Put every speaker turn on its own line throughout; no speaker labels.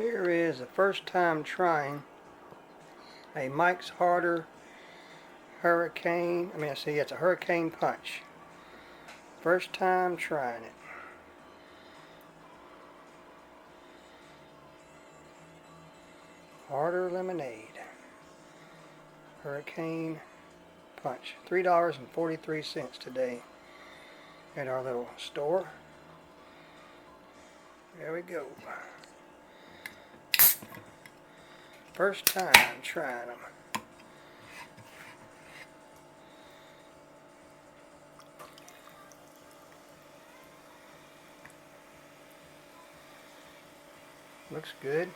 Here is the first time trying a Mike's Harder Hurricane. It's a Hurricane Punch. First time trying it. Harder Lemonade. Hurricane Punch. $3.43 today at our little store. There we go. First time trying them. Looks good.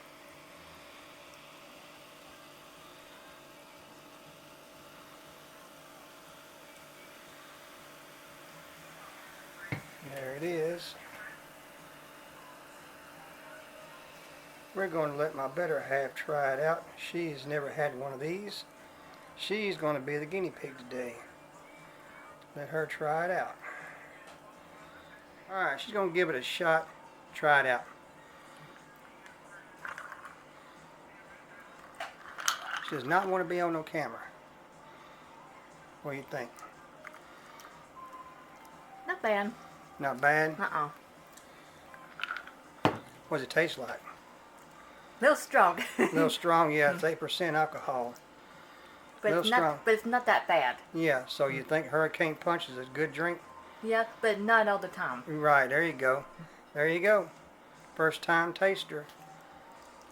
There it is. We're going to let my better half try it out. She's never had one of these. She's going to be the guinea pig today. Let her try it out. Alright, she's going to give it a shot. Try it out. She does not want to be on no camera. What do you think?
Not bad.
Not bad?
Uh-uh.
What does it taste like?
A little strong.
A little strong, yeah. It's 8% alcohol.
But it's not that bad.
Yeah, so you think Hurricane Punch is a good drink?
Yeah, but not all the time.
Right, there you go. There you go. First time taster.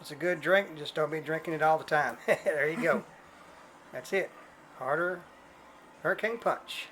It's a good drink, just don't be drinking it all the time. There you go. That's it. Harder Hurricane Punch.